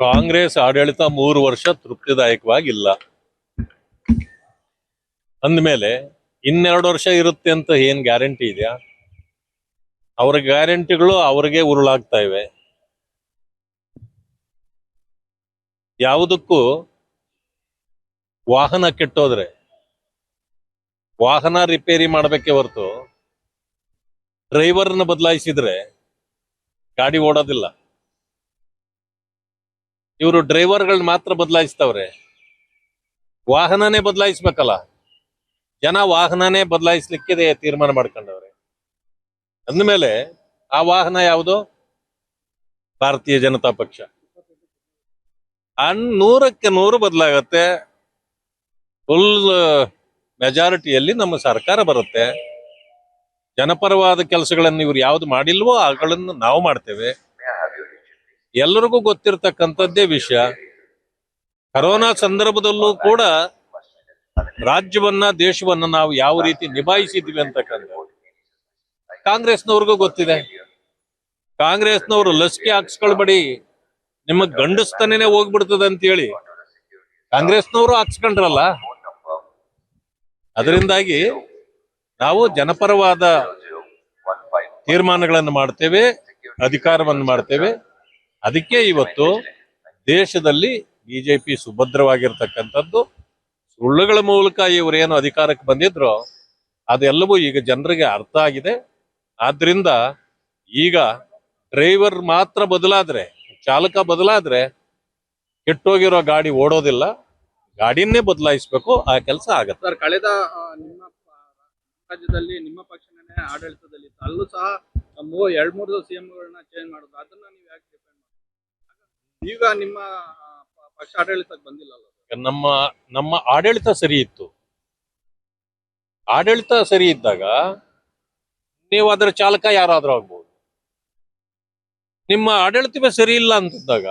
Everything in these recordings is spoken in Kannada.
ಕಾಂಗ್ರೆಸ್ ಆಡಳಿತ 3 ವರ್ಷ ತೃಪ್ತಿದಾಯಕವಾಗಿಲ್ಲ ಅಂದಮೇಲೆ ಇನ್ನೆರಡು ವರ್ಷ ಇರುತ್ತೆ ಅಂತ ಏನ್ ಗ್ಯಾರಂಟಿ ಇದೆಯಾ? ಅವರ ಗ್ಯಾರಂಟಿಗಳು ಅವ್ರಿಗೆ ಉರುಳಾಗ್ತಾ ಇವೆ. ಯಾವುದಕ್ಕೂ ವಾಹನ ಕೆಟ್ಟೋದ್ರೆ ವಾಹನ ರಿಪೇರಿ ಮಾಡಬೇಕೆ ಹೊರತು ಡ್ರೈವರ್ನ ಬದಲಾಯಿಸಿದ್ರೆ ಗಾಡಿ ಓಡೋದಿಲ್ಲ. ಇವರು ಡ್ರೈವರ್ಗಳನ್ನ ಮಾತ್ರ ಬದಲಾಯಿಸ್ತವ್ರೆ, ವಾಹನನೇ ಬದಲಾಯಿಸ್ಬೇಕಲ್ಲ. ಜನ ವಾಹನನೇ ಬದಲಾಯಿಸ್ಲಿಕ್ಕೆ ತೀರ್ಮಾನ ಮಾಡ್ಕೊಂಡವ್ರೆ. ಅಂದಮೇಲೆ ಆ ವಾಹನ ಯಾವುದು? ಭಾರತೀಯ ಜನತಾ ಪಕ್ಷ. 100ಕ್ಕೆ 100 ಬದಲಾಗತ್ತೆ. ಫುಲ್ ಮೆಜಾರಿಟಿಯಲ್ಲಿ ನಮ್ಮ ಸರ್ಕಾರ ಬರುತ್ತೆ. ಜನಪರವಾದ ಕೆಲಸಗಳನ್ನು ಇವ್ರು ಯಾವ್ದು ಮಾಡಿಲ್ವೋ ಅವುಗಳನ್ನು ನಾವು ಮಾಡ್ತೇವೆ. ಎಲ್ಲರಿಗೂ ಗೊತ್ತಿರತಕ್ಕಂಥದ್ದೇ ವಿಷಯ. ಕರೋನಾ ಸಂದರ್ಭದಲ್ಲೂ ಕೂಡ ರಾಜ್ಯವನ್ನ ದೇಶವನ್ನ ನಾವು ಯಾವ ರೀತಿ ನಿಭಾಯಿಸಿದ್ವಿ ಅಂತಕ್ಕಂಥ ಕಾಂಗ್ರೆಸ್ನವ್ರಿಗೂ ಗೊತ್ತಿದೆ. ಕಾಂಗ್ರೆಸ್ನವರು ಲಸಿಕೆ ಹಾಕ್ಸ್ಕೊಳ್ಬೇಡಿ, ನಿಮ್ಮ ಗಂಡಸ್ತನೇ ಹೋಗ್ಬಿಡ್ತದೆ ಅಂತ ಹೇಳಿ ಕಾಂಗ್ರೆಸ್ನವರು ಹಾಕ್ಸ್ಕೊಂಡ್ರಲ್ಲ. ಅದರಿಂದಾಗಿ ನಾವು ಜನಪರವಾದ ತೀರ್ಮಾನಗಳನ್ನು ಮಾಡ್ತೇವೆ, ಅಧಿಕಾರವನ್ನು ಮಾಡ್ತೇವೆ. ಅದಕ್ಕೆ ಇವತ್ತು ದೇಶದಲ್ಲಿ ಬಿಜೆಪಿ ಸುಭದ್ರವಾಗಿರ್ತಕ್ಕಂಥದ್ದು. ಸುಳ್ಳುಗಳ ಮೂಲಕ ಇವರೇನು ಅಧಿಕಾರಕ್ಕೆ ಬಂದಿದ್ರು ಅದೆಲ್ಲವೂ ಈಗ ಜನರಿಗೆ ಅರ್ಥ ಆಗಿದೆ. ಆದ್ರಿಂದ ಈಗ ಡ್ರೈವರ್ ಮಾತ್ರ ಬದಲಾದ್ರೆ, ಚಾಲಕ ಬದಲಾದ್ರೆ ಕೆಟ್ಟೋಗಿರೋ ಗಾಡಿ ಓಡೋದಿಲ್ಲ. ಗಾಡಿಯನ್ನೇ ಬದಲಾಯಿಸ್ಬೇಕು, ಆ ಕೆಲಸ ಆಗತ್ತೆ. ಸರ್, ಕಳೆದ ನಿಮ್ಮ ರಾಜ್ಯದಲ್ಲಿ ನಿಮ್ಮ ಪಕ್ಷನೇ ಆಡಳಿತದಲ್ಲಿ ಅಲ್ಲೂ ಸಹ 2-3 ಸಿಎಂಗಳನ್ನ ಚೇಂಜ್ ಮಾಡೋದು, ಅದನ್ನ ನೀವು ಯಾಕೆ ಡಿಪೆಂಡ್ ಮಾಡಿ ಈಗ ನಿಮ್ಮ ಪಕ್ಷ ಆಡಳಿತಕ್ಕೆ ಬಂದಿಲ್ಲಲ್ಲ? ನಮ್ಮ ಆಡಳಿತ ಸರಿ ಇತ್ತು. ಆಡಳಿತ ಸರಿ ಇದ್ದಾಗ ನೀವು ಅದರ ಚಾಲಕ ಯಾರಾದ್ರೂ ಆಗ್ಬೋದು. ನಿಮ್ಮ ಆಡಳಿತವೇ ಸರಿ ಇಲ್ಲ ಅಂತಿದ್ದಾಗ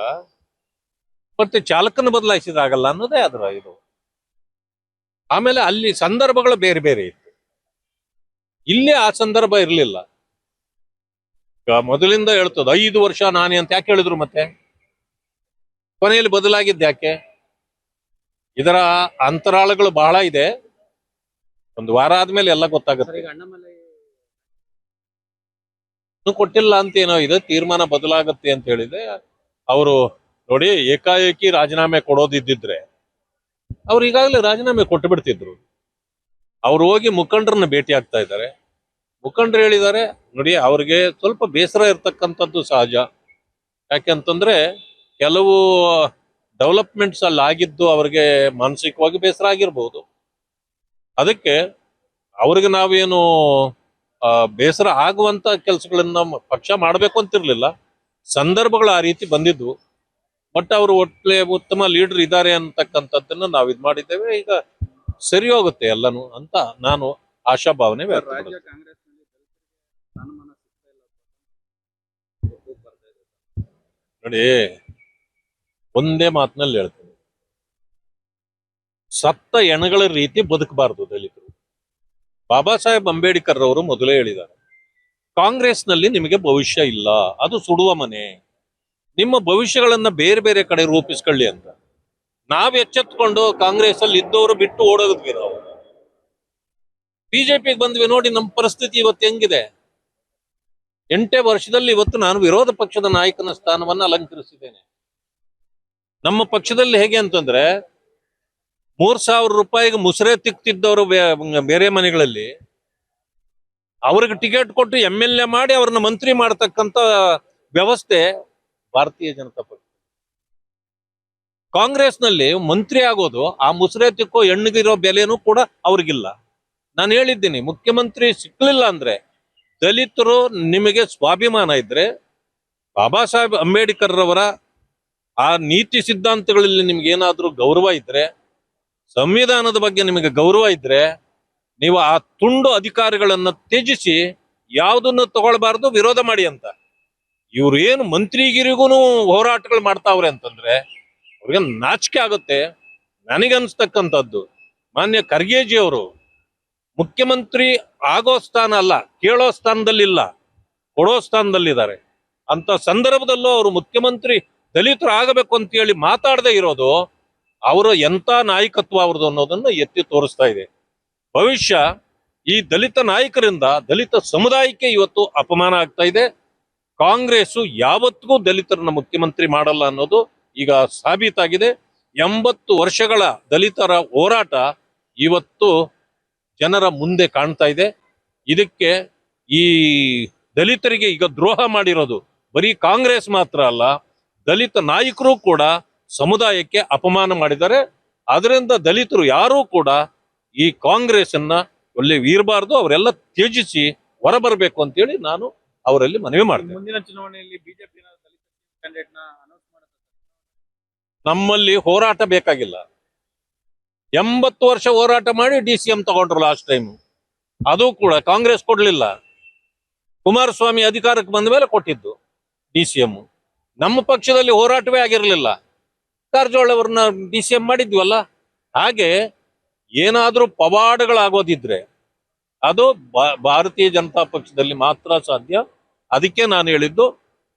ಮತ್ತೆ ಚಾಲಕನ ಬದಲಾಯಿಸಿದಾಗಲ್ಲ ಅನ್ನೋದೇ ಅದರ ಇದು. ಆಮೇಲೆ ಅಲ್ಲಿ ಸಂದರ್ಭಗಳು ಬೇರೆ ಬೇರೆ ಇತ್ತು, ಇಲ್ಲೇ ಆ ಸಂದರ್ಭ ಇರಲಿಲ್ಲ. ಮೊದಲಿಂದ ಹೇಳ್ತದ 5 ವರ್ಷ ನಾನೇ ಅಂತ ಯಾಕೆ ಹೇಳಿದ್ರು, ಮತ್ತೆ ಕೊನೆಯಲ್ಲಿ ಬದಲಾಗಿದ್ದು ಯಾಕೆ? ಇದರ ಅಂತರಾಳಗಳು ಬಹಳ ಇದೆ. ಒಂದು ವಾರ ಆದ್ಮೇಲೆ ಎಲ್ಲ ಗೊತ್ತಾಗುತ್ತೆ. ಕೊಟ್ಟಿಲ್ಲ ಅಂತ ಏನೋ ಇದೆ, ತೀರ್ಮಾನ ಬದಲಾಗುತ್ತೆ ಅಂತ ಹೇಳಿದೆ ಅವರು. ನೋಡಿ, ಏಕಾಏಕಿ ರಾಜೀನಾಮೆ ಕೊಡೋದಿದ್ದಿದ್ರೆ ಅವ್ರು ಈಗಾಗಲೇ ರಾಜೀನಾಮೆ ಕೊಟ್ಟು ಬಿಡ್ತಿದ್ರು. ಅವ್ರು ಹೋಗಿ ಮುಖಂಡರನ್ನ ಭೇಟಿ ಆಗ್ತಾ ಇದ್ದಾರೆ. ಮುಖಂಡರು ಹೇಳಿದ್ದಾರೆ, ನೋಡಿ ಅವ್ರಿಗೆ ಸ್ವಲ್ಪ ಬೇಸರ ಇರ್ತಕ್ಕಂಥದ್ದು ಸಹಜ. ಯಾಕೆಂತಂದ್ರೆ ಕೆಲವು ಡೆವಲಪ್ಮೆಂಟ್ಸ್ ಅಲ್ಲಿ ಆಗಿದ್ದು ಅವ್ರಿಗೆ ಮಾನಸಿಕವಾಗಿ ಬೇಸರ ಆಗಿರ್ಬೋದು. ಅದಕ್ಕೆ ಅವ್ರಿಗೆ ನಾವೇನು ಬೇಸರ ಆಗುವಂತ ಕೆಲಸಗಳನ್ನ ಪಕ್ಷ ಮಾಡಬೇಕು ಅಂತಿರ್ಲಿಲ್ಲ. ಸಂದರ್ಭಗಳು ಆ ರೀತಿ ಬಂದಿದ್ವು. ಬಟ್ ಅವರು ಒಟ್ಲೆ ಉತ್ತಮ ಲೀಡರ್ ಇದ್ದಾರೆ ಅಂತಕ್ಕಂಥದ್ದನ್ನ ನಾವು ಇದು ಮಾಡಿದ್ದೇವೆ. ಈಗ ಸರಿ ಹೋಗುತ್ತೆ ಎಲ್ಲಾನು ಅಂತ ನಾನು ಆಶಾಭಾವನೆ ವ್ಯಕ್ತಪಡಿಸ್ತೇನೆ. ನೋಡಿ, ಒಂದೇ ಮಾತಿನಲ್ಲಿ ಹೇಳ್ತೇನೆ, ಸತ್ತ ಎಣಗಳ ರೀತಿ ಬದುಕಬಾರದು ದಲಿತರು. ಬಾಬಾ ಸಾಹೇಬ್ ಅಂಬೇಡ್ಕರ್ ಅವರು ಮೊದಲೇ ಹೇಳಿದ್ದಾರೆ, ಕಾಂಗ್ರೆಸ್ನಲ್ಲಿ ನಿಮಗೆ ಭವಿಷ್ಯ ಇಲ್ಲ, ಅದು ಸುಡುವ ಮನೆ. ನಿಮ್ಮ ಭವಿಷ್ಯಗಳನ್ನ ಬೇರೆ ಬೇರೆ ಕಡೆ ರೂಪಿಸ್ಕೊಳ್ಳಿ ಅಂತ. ನಾವ್ ಎಚ್ಚೆತ್ಕೊಂಡು ಕಾಂಗ್ರೆಸ್ ಅಲ್ಲಿ ಇದ್ದವರು ಬಿಟ್ಟು ಓಡೋದ್ವಿ. ನಾವು ಬಿಜೆಪಿಗೆ ಬಂದ್ವಿ. ನೋಡಿ ನಮ್ಮ ಪರಿಸ್ಥಿತಿ ಇವತ್ತು ಹೆಂಗಿದೆ. 8 ವರ್ಷದಲ್ಲಿ ಇವತ್ತು ನಾನು ವಿರೋಧ ಪಕ್ಷದ ನಾಯಕನ ಸ್ಥಾನವನ್ನ ಅಲಂಕರಿಸಿದ್ದೇನೆ. ನಮ್ಮ ಪಕ್ಷದಲ್ಲಿ ಹೇಗೆ ಅಂತಂದ್ರೆ 3,000 ರೂಪಾಯಿಗೆ ಮುಸರೆ ತಿಕ್ತಿದ್ದವರು ಬೇರೆ ಮನೆಗಳಲ್ಲಿ ಅವ್ರಿಗೆ ಟಿಕೆಟ್ ಕೊಟ್ಟು MLA ಮಾಡಿ ಅವ್ರನ್ನ ಮಂತ್ರಿ ಮಾಡತಕ್ಕಂತ ವ್ಯವಸ್ಥೆ ಭಾರತೀಯ ಜನತಾ ಪಕ್ಷ. ಕಾಂಗ್ರೆಸ್ನಲ್ಲಿ ಮಂತ್ರಿ ಆಗೋದು ಆ ಮುಸರೆ ತಿಕ್ಕೋ ಹೆಣ್ಣಿಗಿರೋ ಬೆಲೆನೂ ಕೂಡ ಅವ್ರಿಗಿಲ್ಲ. ನಾನು ಹೇಳಿದ್ದೀನಿ, ಮುಖ್ಯಮಂತ್ರಿ ಸಿಕ್ಲಿಲ್ಲ ಅಂದ್ರೆ ದಲಿತರು ನಿಮಗೆ ಸ್ವಾಭಿಮಾನ ಇದ್ರೆ, ಬಾಬಾ ಸಾಹೇಬ್ ಅಂಬೇಡ್ಕರ್ ರವರ ಆ ನೀತಿ ಸಿದ್ಧಾಂತಗಳಲ್ಲಿ ನಿಮ್ಗೆ ಏನಾದ್ರೂ ಗೌರವ ಇದ್ರೆ, ಸಂವಿಧಾನದ ಬಗ್ಗೆ ನಿಮಗೆ ಗೌರವ ಇದ್ರೆ, ನೀವು ಆ ತುಂಡು ಅಧಿಕಾರಿಗಳನ್ನ ತ್ಯಜಿಸಿ ಯಾವುದನ್ನು ತಗೊಳ್ಬಾರ್ದು, ವಿರೋಧ ಮಾಡಿ ಅಂತ. ಇವ್ರು ಏನು ಮಂತ್ರಿಗಿರಿಗೂ ಹೋರಾಟಗಳು ಮಾಡ್ತಾವ್ರೆ ಅಂತಂದ್ರೆ ಅವ್ರಿಗೆ ನಾಚಿಕೆ ಆಗುತ್ತೆ. ನನಗನ್ಸ್ತಕ್ಕಂಥದ್ದು, ಮಾನ್ಯ ಖರ್ಗೆಜಿ ಅವರು ಮುಖ್ಯಮಂತ್ರಿ ಆಗೋ ಸ್ಥಾನ ಅಲ್ಲ, ಕೇಳೋ ಸ್ಥಾನದಲ್ಲಿಲ್ಲ, ಕೊಡೋ ಸ್ಥಾನದಲ್ಲಿದ್ದಾರೆ. ಅಂತ ಸಂದರ್ಭದಲ್ಲೂ ಅವರು ಮುಖ್ಯಮಂತ್ರಿ ದಲಿತರು ಆಗಬೇಕು ಅಂತ ಹೇಳಿ ಮಾತಾಡದೇ ಇರೋದು ಅವರ ಎಂತ ನಾಯಕತ್ವ ಅವ್ರದ್ದು ಅನ್ನೋದನ್ನ ಎತ್ತಿ ತೋರಿಸ್ತಾ ಇದೆ. ಭವಿಷ್ಯ ಈ ದಲಿತ ನಾಯಕರಿಂದ ದಲಿತ ಸಮುದಾಯಕ್ಕೆ ಇವತ್ತು ಅಪಮಾನ ಆಗ್ತಾ ಇದೆ. ಕಾಂಗ್ರೆಸ್ ಯಾವತ್ತಿಗೂ ದಲಿತರನ್ನ ಮುಖ್ಯಮಂತ್ರಿ ಮಾಡಲ್ಲ ಅನ್ನೋದು ಈಗ ಸಾಬೀತಾಗಿದೆ. 80 ವರ್ಷಗಳ ದಲಿತರ ಹೋರಾಟ ಇವತ್ತು ಜನರ ಮುಂದೆ ಕಾಣ್ತಾ ಇದೆ. ಇದಕ್ಕೆ ಈ ದಲಿತರಿಗೆ ಈಗ ದ್ರೋಹ ಮಾಡಿರೋದು ಬರೀ ಕಾಂಗ್ರೆಸ್ ಮಾತ್ರ ಅಲ್ಲ, ದಲಿತ ನಾಯಕರು ಕೂಡ ಸಮುದಾಯಕ್ಕೆ ಅಪಮಾನ ಮಾಡಿದ್ದಾರೆ. ಅದರಿಂದ ದಲಿತರು ಯಾರೂ ಕೂಡ ಈ ಕಾಂಗ್ರೆಸ್ ಅನ್ನ ಒಳ್ಳೆ ಇರಬಾರ್ದು, ಅವರೆಲ್ಲ ತ್ಯಜಿಸಿ ಹೊರಬರಬೇಕು ಅಂತೇಳಿ ನಾನು ಅವರಲ್ಲಿ ಮನವಿ ಮಾಡ್ತೇನೆ. ಮುಂದಿನ ಚುನಾವಣೆಯಲ್ಲಿ ಬಿಜೆಪಿ ದಲಿತ ಕ್ಯಾಂಡಿಡೇಟ್ ನ ಅನೌನ್ಸ್ ಮಾಡುತ್ತೆ. ನಮ್ಮಲ್ಲಿ ಹೋರಾಟ ಬೇಕಾಗಿಲ್ಲ. 80 ವರ್ಷ ಹೋರಾಟ ಮಾಡಿ DCM ತಗೊಂಡ್ರು ಲಾಸ್ಟ್ ಟೈಮ್. ಅದು ಕೂಡ ಕಾಂಗ್ರೆಸ್ ಕೊಡ್ಲಿಲ್ಲ. ಕುಮಾರಸ್ವಾಮಿ ಅಧಿಕಾರಕ್ಕೆ ಬಂದ ಮೇಲೆ ಕೊಟ್ಟಿದ್ದು DCM. ನಮ್ಮ ಪಕ್ಷದಲ್ಲಿ ಹೋರಾಟವೇ ಆಗಿರಲಿಲ್ಲ. ಕಾರಜೋಳ ಅವ್ರನ್ನ DCM ಮಾಡಿದ್ವಲ್ಲ. ಹಾಗೆ ಏನಾದ್ರೂ ಪವಾಡಗಳಾಗೋದಿದ್ರೆ ಅದು ಭಾರತೀಯ ಜನತಾ ಪಕ್ಷದಲ್ಲಿ ಮಾತ್ರ ಸಾಧ್ಯ. ಅದಕ್ಕೆ ನಾನು ಹೇಳಿದ್ದು,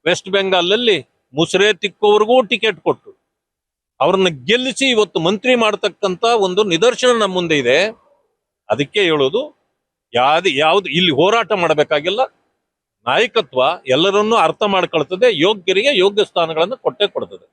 ವೆಸ್ಟ್ ಬೆಂಗಾಲಲ್ಲಿ ಮುಸ್ರೆ ತಿಕ್ಕುವವರೆಗೂ ಟಿಕೆಟ್ ಕೊಟ್ಟು ಅವ್ರನ್ನ ಗೆಲ್ಲಿಸಿ ಇವತ್ತು ಮಂತ್ರಿ ಮಾಡತಕ್ಕಂತ ಒಂದು ನಿದರ್ಶನ ನಮ್ಮ ಮುಂದೆ ಇದೆ. ಅದಕ್ಕೆ ಹೇಳೋದು, ಯಾವ್ದು ಇಲ್ಲಿ ಹೋರಾಟ ಮಾಡಬೇಕಾಗಿಲ್ಲ. ನಾಯಕತ್ವ ಎಲ್ಲರನ್ನೂ ಅರ್ಥ ಮಾಡ್ಕೊಳ್ತದೆ, ಯೋಗ್ಯರಿಗೆ ಯೋಗ್ಯ ಸ್ಥಾನಗಳನ್ನು ಕೊಟ್ಟೇ ಕೊಡ್ತದೆ.